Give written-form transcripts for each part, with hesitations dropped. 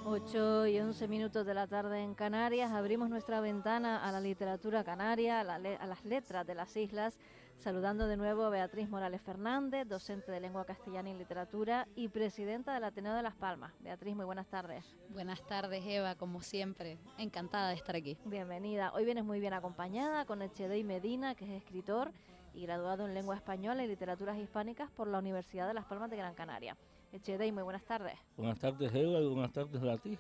8:11 de la tarde en Canarias. Abrimos nuestra ventana a la literatura canaria, a las letras de las islas, saludando de nuevo a Beatriz Morales Fernández, docente de lengua castellana y literatura y presidenta del Ateneo de Las Palmas. Beatriz, muy buenas tardes. Buenas tardes, Eva, como siempre. Encantada de estar aquí. Bienvenida. Hoy vienes muy bien acompañada con Echedei Medina, que es escritor y graduado en lengua española y literaturas hispánicas por la Universidad de Las Palmas de Gran Canaria. Echedei, muy buenas tardes. Buenas tardes, Eva, y buenas tardes a ti.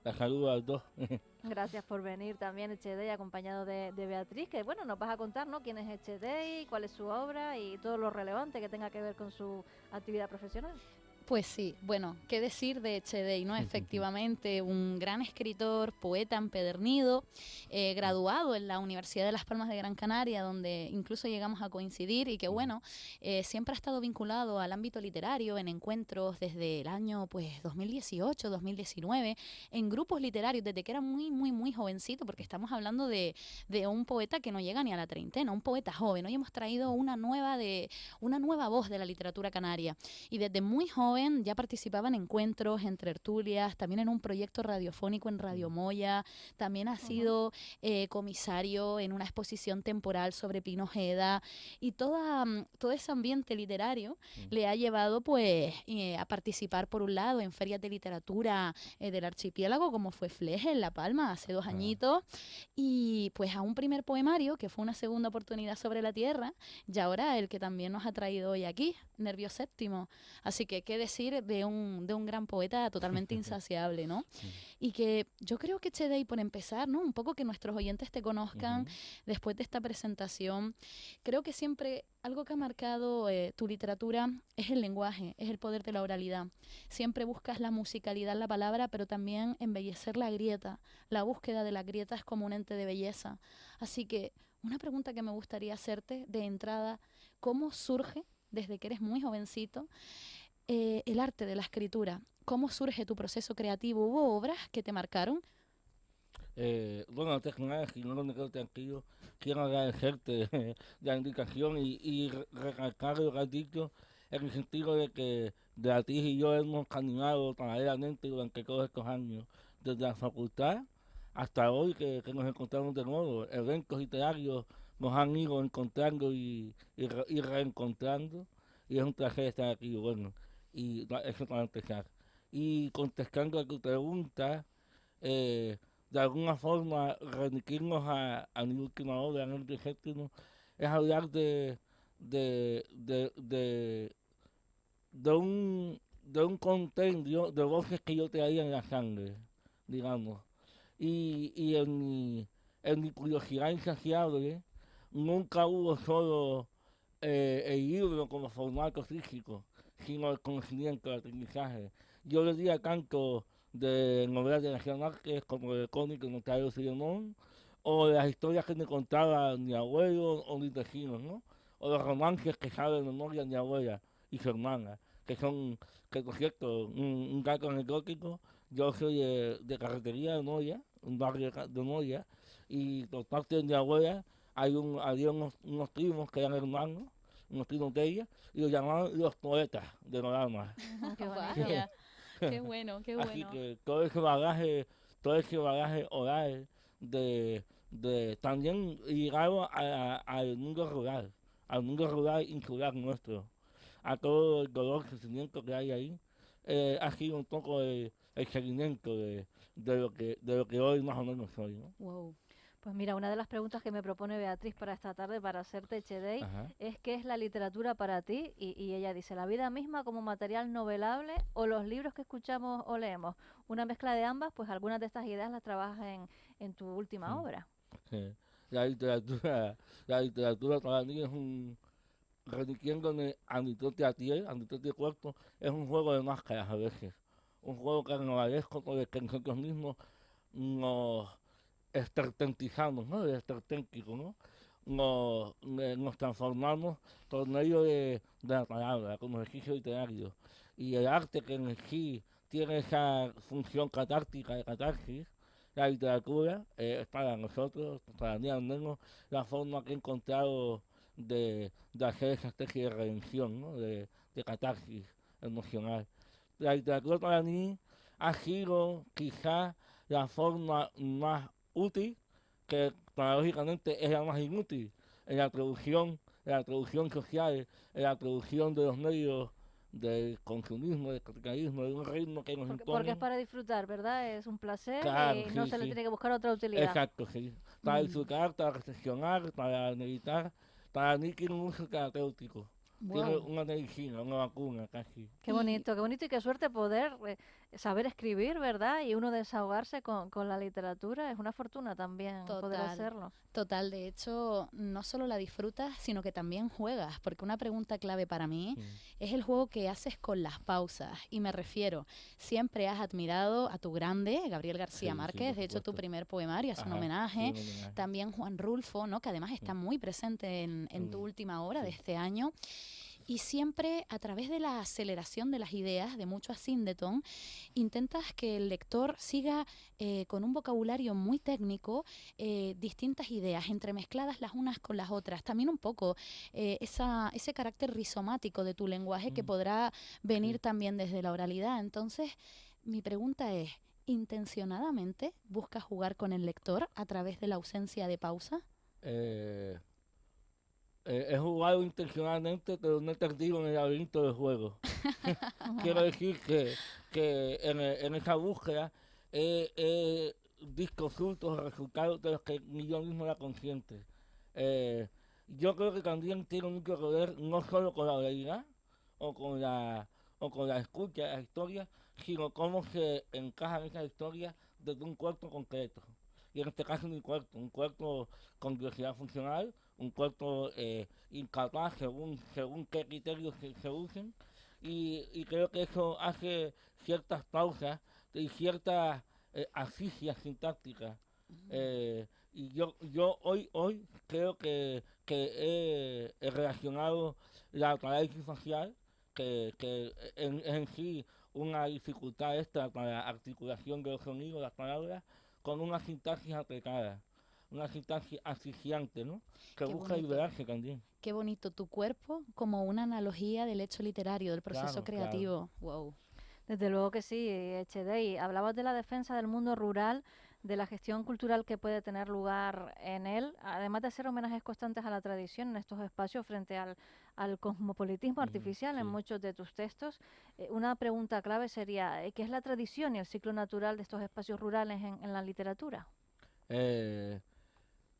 La saludo a los dos. Gracias por venir también, Echedei, acompañado de Beatriz, que bueno, nos vas a contar, ¿no?, quién es Echedei, cuál es su obra y todo lo relevante que tenga que ver con su actividad profesional. Pues sí, bueno, qué decir de Echedei, ¿no? Efectivamente, un gran escritor, poeta empedernido, graduado en la Universidad de Las Palmas de Gran Canaria, donde incluso llegamos a coincidir y que, bueno, siempre ha estado vinculado al ámbito literario en encuentros desde el año, pues, 2018, 2019, en grupos literarios, desde que era muy jovencito, porque estamos hablando de un poeta que no llega ni a la treintena, un poeta joven. Hoy hemos traído una nueva voz de la literatura canaria y desde muy joven ya participaba en encuentros, en tertulias, también en un proyecto radiofónico en Radio Moya, también ha sido comisario en una exposición temporal sobre Pino Ojeda y todo ese ambiente literario le ha llevado pues a participar por un lado en ferias de literatura del archipiélago como fue Fleje en La Palma hace 2 añitos y pues a un primer poemario que fue una segunda oportunidad sobre la tierra y ahora el que también nos ha traído hoy aquí, Nervio Séptimo. Así que qué decir de un gran poeta totalmente insaciable, ¿no? Sí. Y que yo creo que Echedei, por empezar, ¿no?, un poco que nuestros oyentes te conozcan después de esta presentación, creo que siempre algo que ha marcado tu literatura es el lenguaje, es el poder de la oralidad. Siempre buscas la musicalidad en la palabra, pero también embellecer la grieta. La búsqueda de la grieta es como un ente de belleza. Así que una pregunta que me gustaría hacerte de entrada, ¿cómo surge, desde que eres muy jovencito, el arte de la escritura? ¿Cómo surge tu proceso creativo? ¿Hubo obras que te marcaron? Bueno, antes que nada, si no me quedo tranquilo, quiero agradecerte la indicación y recalcar lo que has dicho en el sentido de que Beatriz y yo hemos caminado paralelamente durante todos estos años, desde la facultad hasta hoy que nos encontramos de nuevo. Eventos literarios nos han ido encontrando y reencontrando y es un placer estar aquí, bueno, y eso para empezar. Y contestando a tu pregunta, de alguna forma remitirnos a mi última obra, en el séptimo, es hablar de, de un compendio de voces que yo traía en la sangre, digamos. Y en mi curiosidad insaciable, nunca hubo solo el libro como formato físico, sino el conocimiento, el aprendizaje. Yo leía tanto de novelas de García Márquez como de cómics de Notario Filemón, o de las historias que me contaba mi abuelo o mis vecinos, ¿no? O los romances que sabe de memoria mi abuela y su hermana, que por cierto, un dato anecdótico, yo soy de Carretería de Moya, un barrio de Moya, y por parte de mi abuela había unos primos que eran hermanos, unos primos de ella, y los llamaban los poetas de Norama. Qué vaya, qué bueno, qué bueno. Así que todo ese bagaje oral también ligado al mundo rural insular nuestro, a todo el dolor, el sentimiento que hay ahí, ha sido un poco el seguimiento de lo que hoy más o menos soy, ¿no? Wow. Pues mira, una de las preguntas que me propone Beatriz para esta tarde, para hacerte, Echedei, es ¿qué es la literatura para ti? Y ella dice, ¿la vida misma como material novelable o los libros que escuchamos o leemos? Una mezcla de ambas, pues algunas de estas ideas las trabajas en tu última obra. Sí. La literatura para mí es remitiéndome a mi propia piel, a mi propio cuerpo, es un juego de máscaras a veces. Un juego carnavalesco por el que nosotros mismos nos estertentizamos, ¿no? El esterténtico, ¿no? Nos transformamos por medio de la palabra, como ejercicio literario. Y el arte que en sí tiene esa función catártica de catarsis, la literatura es para nosotros, para mí al menos, la forma que he encontrado de hacer esa especie de redención, ¿no? De catarsis emocional. La literatura para mí ha sido quizás la forma más útil, que paradójicamente es la más inútil en la traducción social, en la traducción de los medios del consumismo, del capitalismo, de un ritmo que nos Porque es impone. para disfrutar, ¿verdad? Es un placer Claro, y no sí, se le sí. tiene que buscar otra utilidad. Exacto, sí. Para disfrutar, para reflexionar, para meditar, para mí tiene un uso terapéutico. Tiene Wow. una medicina, una vacuna casi. Qué bonito y qué suerte poder saber escribir, ¿verdad? Y uno desahogarse con la literatura. Es una fortuna también poder Total, hacerlo. total. De hecho, no solo la disfrutas, sino que también juegas, porque una pregunta clave para mí es el juego que haces con las pausas. Y me refiero, siempre has admirado a tu grande, Gabriel García Sí, Márquez. por De hecho, tu supuesto. primer poemario es un Ajá, sí, homenaje. un homenaje. También Juan Rulfo, ¿no? Que además está muy presente en tu última obra de este año. Y siempre a través de la aceleración de las ideas, de mucho asíndeton, intentas que el lector siga con un vocabulario muy técnico distintas ideas, entremezcladas las unas con las otras. También un poco ese carácter rizomático de tu lenguaje que podrá venir también desde la oralidad. Entonces, mi pregunta es, ¿intencionadamente buscas jugar con el lector a través de la ausencia de pausa? He jugado intencionalmente, pero no he perdido en el laberinto del juego. Quiero decir que en esa búsqueda he disconsulto los resultados de los que ni yo mismo era consciente. Yo creo que también tiene mucho que ver no solo con la oralidad o con la escucha de la historia, sino cómo se encajan esas historias desde un cuerpo concreto. Y en este caso un cuerpo con diversidad funcional, un cuerpo incapaz según qué criterios se usen, y creo que eso hace ciertas pausas y ciertas asfixias sintácticas. Y yo hoy creo que he relacionado la parálisis facial, que es en sí una dificultad extra para la articulación de los sonidos, las palabras, con una sintaxis aplicada, una sintaxis asfixiante, ¿no? Que Qué busca bonito. liberarse también. Qué bonito, tu cuerpo como una analogía del hecho literario, del proceso Claro, creativo. Wow. Desde luego que sí, Echedei. Hablabas de la defensa del mundo rural, de la gestión cultural que puede tener lugar en él, además de hacer homenajes constantes a la tradición en estos espacios frente al cosmopolitismo artificial en muchos de tus textos. Una pregunta clave sería, ¿qué es la tradición y el ciclo natural de estos espacios rurales en la literatura?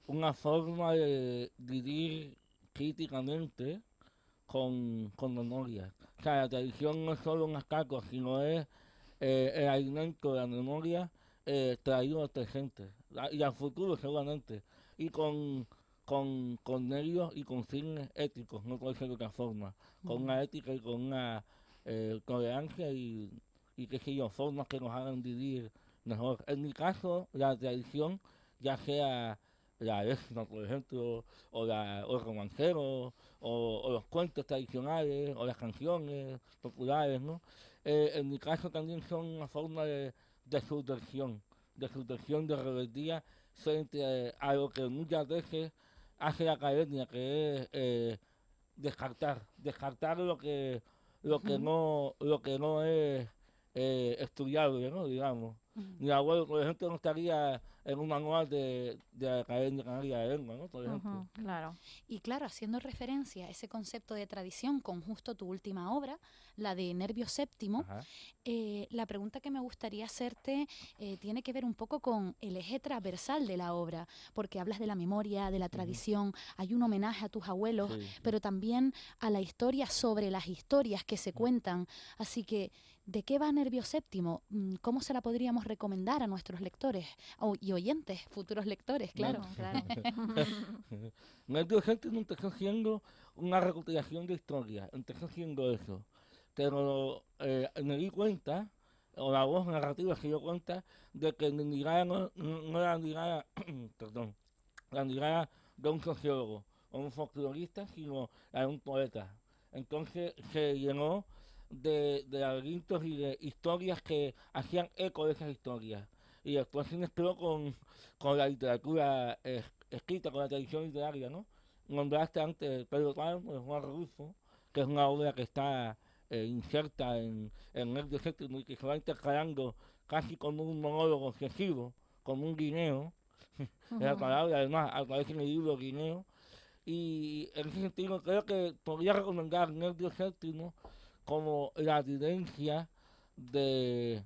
Una forma de vivir críticamente con memoria. O sea, la tradición no es solo un acato, sino es el alimento de la memoria traído al presente y al futuro seguramente. Y con medios y con fines éticos, no puede ser de otra forma. Con una ética y con una tolerancia y qué sé yo, formas que nos hagan vivir mejor. En mi caso, la tradición, ya sea la décima, por ejemplo, o el romancero, o los cuentos tradicionales, o las canciones populares, ¿no? En mi caso también son una forma de subversión, de rebeldía frente a lo que muchas veces hace la academia, que es descartar lo que no es estudiable, ¿no? Digamos. Mi abuelo, por ejemplo, no estaría en un manual de la Academia Canaria de Lengua, ¿no? Por ejemplo. Claro. Y claro, haciendo referencia a ese concepto de tradición con justo tu última obra, la de Nervio Séptimo, la pregunta que me gustaría hacerte tiene que ver un poco con el eje transversal de la obra, porque hablas de la memoria, de la tradición, hay un homenaje a tus abuelos, pero también a la historia sobre las historias que se cuentan. Así que, ¿de qué va Nervio Séptimo? ¿Cómo se la podríamos recomendar a nuestros lectores y oyentes, futuros lectores, claro? Claro. Nervio Séptimo empezó siendo una recopilación de historias, empezó siendo eso. Pero me di cuenta, o la voz narrativa se dio cuenta, de que mi mirada no era la mirada, perdón, la mirada de un sociólogo o un folclorista, sino la de un poeta. Entonces se llenó de laberintos y de historias que hacían eco de esas historias. Y después se mezcló con la literatura escrita, con la tradición literaria, ¿no? Nombraste antes Pedro Páramo, de Juan Rulfo, que es una obra que está inserta en el nervio séptimo y que se va intercalando casi como un monólogo obsesivo, como un guineo, es la palabra, además aparece en el libro guineo, y en ese sentido creo que podría recomendar nervio séptimo como la evidencia de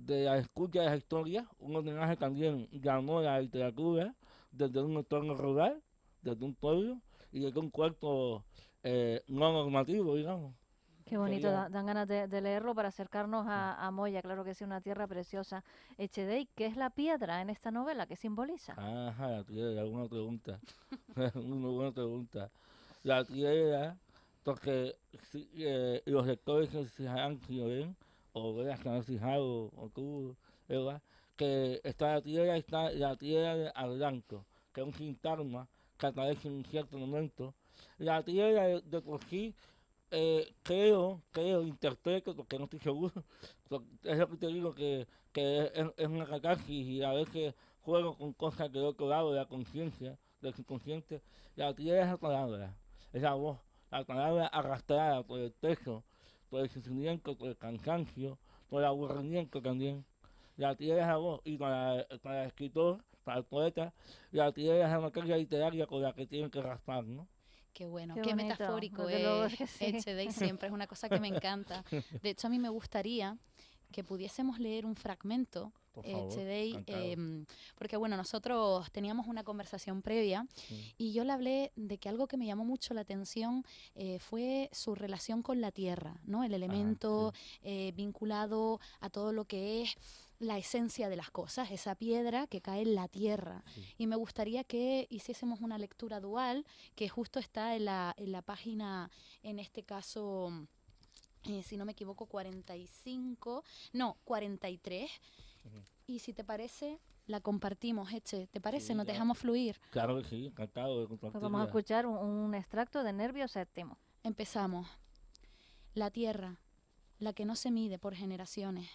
la escucha de la historia, un homenaje también llamó a la literatura desde un entorno rural, desde un pueblo y desde un cuerpo no normativo, digamos. Qué bonito, dan ganas de leerlo para acercarnos a Moya, claro que sí, una tierra preciosa. Echedey, ¿qué es la piedra en esta novela? ¿Qué simboliza? Ajá, la piedra, una pregunta, una buena pregunta. La tierra, porque los lectores se fijarán, si lo ven, o veas que han fijado, o tú, ¿verdad? Que está la tierra de Adelanto, que es un sintagma que aparece en un cierto momento. La tierra de por sí, creo, interpreto, porque no estoy seguro, es lo que te digo, que es una catarsis y a veces juego con cosas del otro lado de la conciencia, del subconsciente. La tierra es la palabra, es la voz, la palabra arrastrada por el peso, por el sufrimiento, por el cansancio, por el aburrimiento también. La tierra es la voz, y para el escritor, para el poeta, la tierra es la materia literaria con la que tienen que raspar, ¿no? Qué bueno, Qué qué bonito, metafórico desde luego es que sí. Echedey, siempre es una cosa que me encanta. De hecho, a mí me gustaría que pudiésemos leer un fragmento, Por favor, Echedey, encantado. porque bueno, nosotros teníamos una conversación previa y yo le hablé de que algo que me llamó mucho la atención fue su relación con la tierra, ¿no? El elemento vinculado a todo lo que es la esencia de las cosas, esa piedra que cae en la tierra. Sí. Y me gustaría que hiciésemos una lectura dual, que justo está en la página, en este caso, si no me equivoco, 45, no, 43. Y si te parece, la compartimos, Eche. ¿Te parece? Sí, ¿Nos claro. dejamos fluir? Claro que sí, encantado de compartirla. Pues vamos a escuchar un extracto de Nervio Séptimo. Empezamos. La tierra, la que no se mide por generaciones,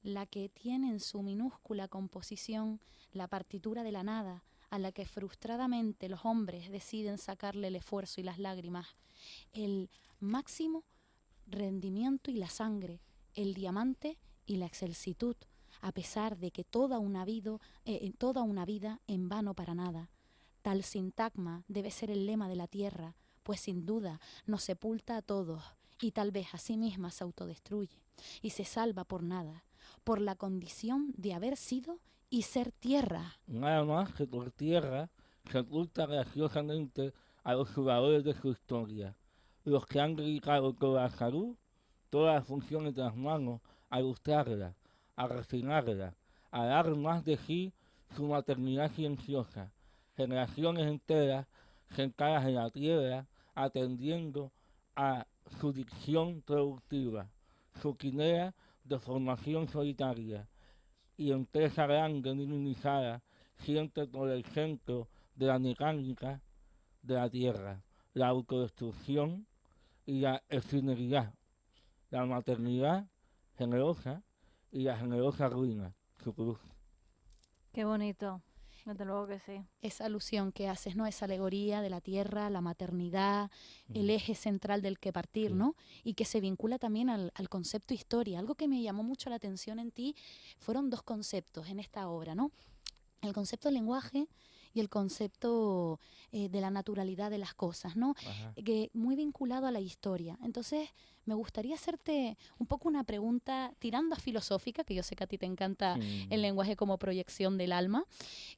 la que tiene en su minúscula composición la partitura de la nada, a la que frustradamente los hombres deciden sacarle el esfuerzo y las lágrimas, el máximo rendimiento y la sangre, el diamante y la excelsitud, a pesar de que toda una vida en vano para nada. Tal sintagma debe ser el lema de la tierra, pues sin duda nos sepulta a todos y tal vez a sí misma se autodestruye y se salva por nada, por la condición de haber sido y ser tierra. Nada más que por tierra sepulta graciosamente a los jugadores de su historia, los que han dedicado toda la salud, todas las funciones de las manos a ilustrarla, a refinarla, a dar más de sí su maternidad silenciosa, generaciones enteras sentadas en la tierra atendiendo a su dicción productiva, su quimera de formación solitaria, y empresa grande minimizada siempre por el centro de la mecánica de la tierra, la autodestrucción y la efemeridad, la maternidad generosa y la generosa ruina, su cruz. Qué bonito. Desde luego que sí. Esa alusión que haces, ¿no? Esa alegoría de la tierra, la maternidad, el eje central del que partir, ¿no? Y que se vincula también al concepto historia. Algo que me llamó mucho la atención en ti fueron dos conceptos en esta obra, ¿no? El concepto del lenguaje y el concepto de la naturalidad de las cosas, ¿no? Que muy vinculado a la historia. Entonces, me gustaría hacerte un poco una pregunta tirando a filosófica, que yo sé que a ti te encanta el lenguaje como proyección del alma,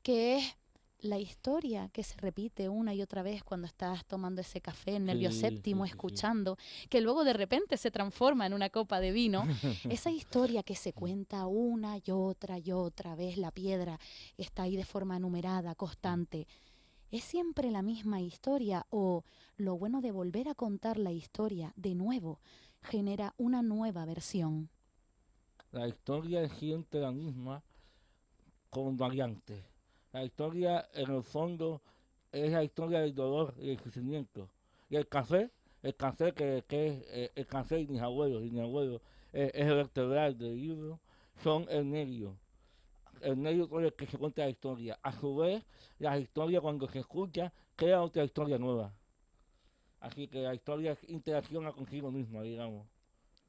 que es la historia que se repite una y otra vez cuando estás tomando ese café en Nervio Séptimo, escuchando, que luego de repente se transforma en una copa de vino. Esa historia que se cuenta una y otra vez, la piedra está ahí de forma numerada, constante. ¿Es siempre la misma historia o lo bueno de volver a contar la historia de nuevo genera una nueva versión? La historia es siempre la misma con variantes. La historia, en el fondo, es la historia del dolor y del sufrimiento. Y el café que es el café y mis abuelos, es el vertebral del libro, son el medio por el que se cuenta la historia. A su vez, la historia cuando se escucha, crea otra historia nueva. Así que la historia es interacciona consigo misma, digamos.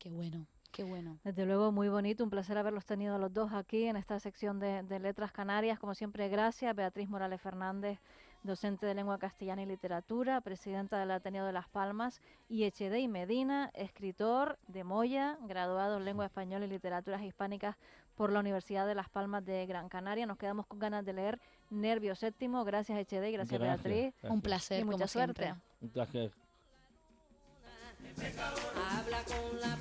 Qué bueno. Qué bueno. Desde luego, muy bonito, un placer haberlos tenido a los dos aquí en esta sección de Letras Canarias. Como siempre, gracias. Beatriz Morales Fernández, docente de Lengua Castellana y Literatura, presidenta del Ateneo de Las Palmas, y Echedei Medina, escritor de Moya, graduado en Lengua Española y Literaturas Hispánicas por la Universidad de Las Palmas de Gran Canaria. Nos quedamos con ganas de leer Nervio Séptimo. Gracias, Echedei, gracias, Beatriz. Gracias. Un placer, Y mucha como suerte. siempre. Un placer. Habla con la